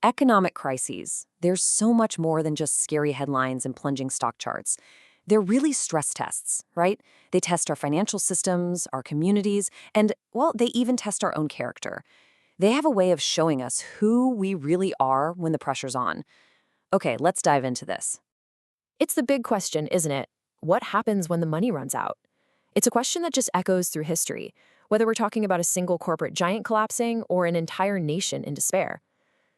Economic crises, there's so much more than just scary headlines and plunging stock charts. They're really stress tests, right? They test our financial systems, our communities, and, well, they even test our own character. They have a way of showing us who we really are when the pressure's on. Okay, let's dive into this. It's the big question, isn't it? What happens when the money runs out? It's a question that just echoes through history, whether we're talking about a single corporate giant collapsing or an entire nation in despair.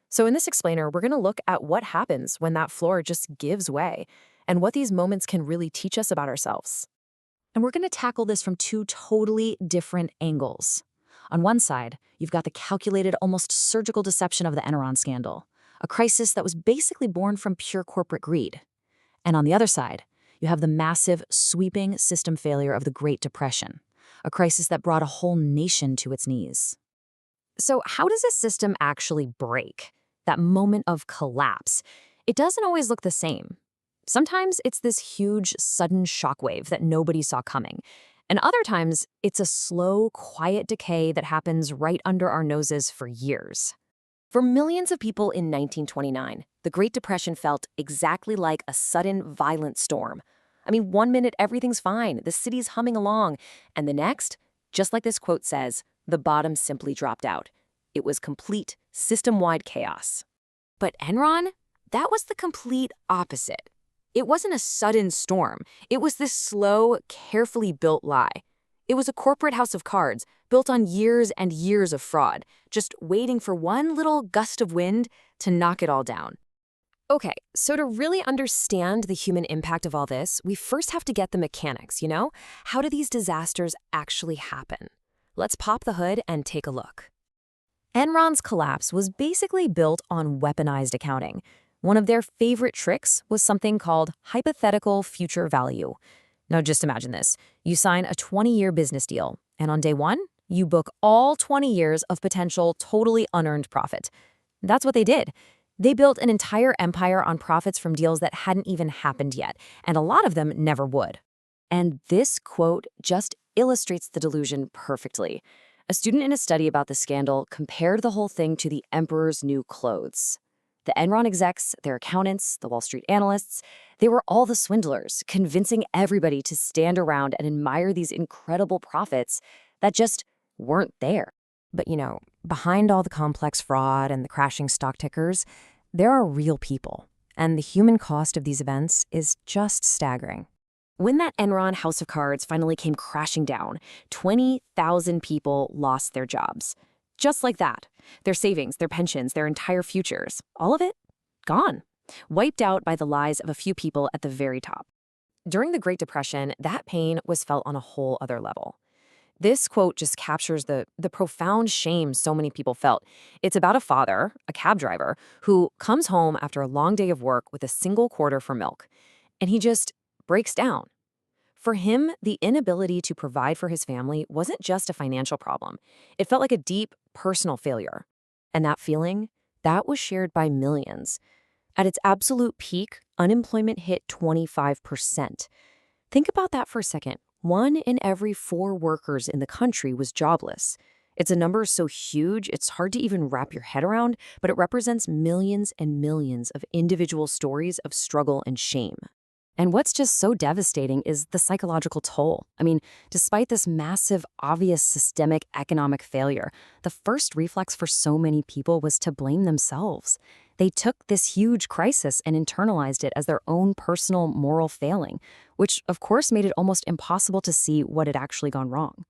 So in this explainer, we're going to look at what happens when that floor just gives way and what these moments can really teach us about ourselves. And we're going to tackle this from two totally different angles. On one side, you've got the calculated, almost surgical deception of the Enron scandal, a crisis that was basically born from pure corporate greed. And on the other side, you have the massive, sweeping system failure of the Great Depression, a crisis that brought a whole nation to its knees. So, how does a system actually break? That moment of collapse. It doesn't always look the same. Sometimes it's this huge, sudden shockwave that nobody saw coming. And other times, it's a slow, quiet decay that happens right under our noses for years. For millions of people in 1929, the Great Depression felt exactly like a sudden, violent storm. I mean, one minute everything's fine, the city's humming along, and the next, just like this quote says, the bottom simply dropped out. It was complete, system-wide chaos. But Enron? That was the complete opposite. It wasn't a sudden storm. It was this slow, carefully built lie. It was a corporate house of cards built on years and years of fraud, just waiting for one little gust of wind to knock it all down. Okay, so to really understand the human impact of all this, we first have to get the mechanics, How do these disasters actually happen? Let's pop the hood and take a look. Enron's collapse was basically built on weaponized accounting. One of their favorite tricks was something called hypothetical future value. Now just imagine this. You sign a 20-year business deal, and on day one, you book all 20 years of potential totally unearned profit. That's what they did. They built an entire empire on profits from deals that hadn't even happened yet, and a lot of them never would. And this quote just illustrates the delusion perfectly. A student in a study about the scandal compared the whole thing to the emperor's new clothes. The Enron execs, their accountants, the Wall Street analysts, they were all the swindlers, convincing everybody to stand around and admire these incredible profits that just weren't there. But behind all the complex fraud and the crashing stock tickers, there are real people. And the human cost of these events is just staggering. When that Enron house of cards finally came crashing down, 20,000 people lost their jobs. Just like that. Their savings, their pensions, their entire futures, all of it gone. Wiped out by the lies of a few people at the very top. During the Great Depression, that pain was felt on a whole other level. This quote just captures the profound shame so many people felt. It's about a father, a cab driver, who comes home after a long day of work with a single quarter for milk. And he just breaks down. For him, the inability to provide for his family wasn't just a financial problem. It felt like a deep, personal failure. And that feeling, that was shared by millions. At its absolute peak, unemployment hit 25%. Think about that for a second. 1 in every 4 workers in the country was jobless. It's a number so huge, it's hard to even wrap your head around, but it represents millions and millions of individual stories of struggle and shame. And what's just so devastating is the psychological toll. I mean, despite this massive, obvious systemic economic failure, the first reflex for so many people was to blame themselves. They took this huge crisis and internalized it as their own personal moral failing, which of course made it almost impossible to see what had actually gone wrong.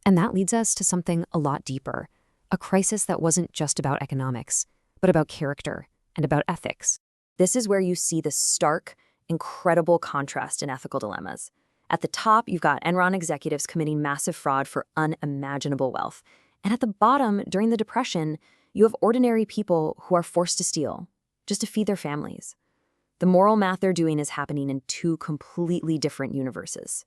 And that leads us to something a lot deeper, a crisis that wasn't just about economics, but about character and about ethics. This is where you see the stark, incredible contrast in ethical dilemmas. At the top, you've got Enron executives committing massive fraud for unimaginable wealth. And at the bottom, during the Depression, you have ordinary people who are forced to steal just to feed their families. The moral math they're doing is happening in 2 completely different universes.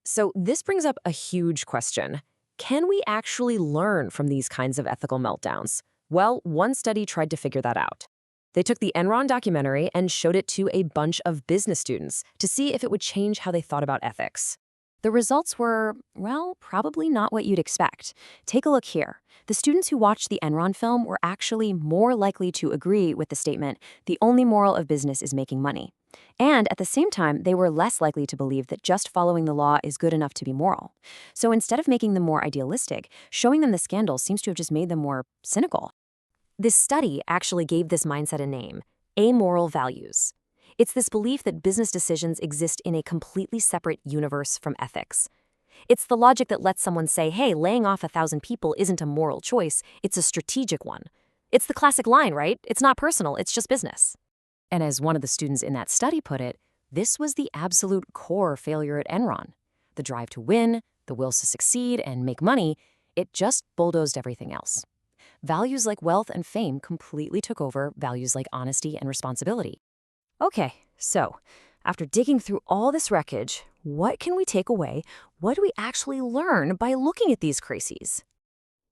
So this brings up a huge question. Can we actually learn from these kinds of ethical meltdowns? Well, one study tried to figure that out. They took the Enron documentary and showed it to a bunch of business students to see if it would change how they thought about ethics. The results were, well, probably not what you'd expect. Take a look here. The students who watched the Enron film were actually more likely to agree with the statement, the only moral of business is making money. And at the same time, they were less likely to believe that just following the law is good enough to be moral. So instead of making them more idealistic, showing them the scandal seems to have just made them more cynical. This study actually gave this mindset a name, amoral values. It's this belief that business decisions exist in a completely separate universe from ethics. It's the logic that lets someone say, hey, laying off 1,000 people isn't a moral choice, it's a strategic one. It's the classic line, right? It's not personal, it's just business. And as one of the students in that study put it, this was the absolute core failure at Enron. The drive to win, the will to succeed and make money, it just bulldozed everything else. Values like wealth and fame completely took over values like honesty and responsibility. Okay, so after digging through all this wreckage, what can we take away? What do we actually learn by looking at these crises?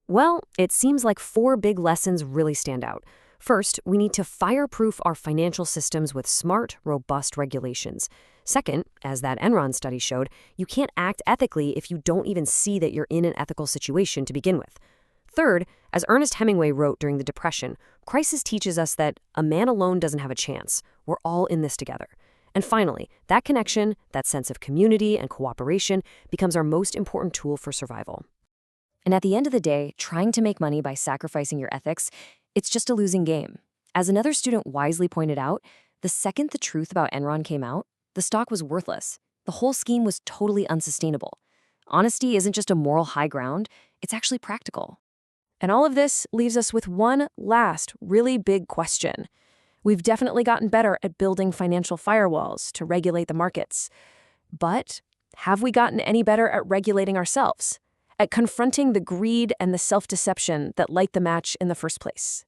Well, it seems like 4 big lessons really stand out. First, we need to fireproof our financial systems with smart, robust regulations. Second, as that Enron study showed, you can't act ethically if you don't even see that you're in an ethical situation to begin with. Third, as Ernest Hemingway wrote during the Depression, crisis teaches us that a man alone doesn't have a chance. We're all in this together. And finally, that connection, that sense of community and cooperation becomes our most important tool for survival. And at the end of the day, trying to make money by sacrificing your ethics, it's just a losing game. As another student wisely pointed out, the second the truth about Enron came out, the stock was worthless. The whole scheme was totally unsustainable. Honesty isn't just a moral high ground, it's actually practical. And all of this leaves us with one last really big question. We've definitely gotten better at building financial firewalls to regulate the markets. But have we gotten any better at regulating ourselves? At confronting the greed and the self-deception that light the match in the first place?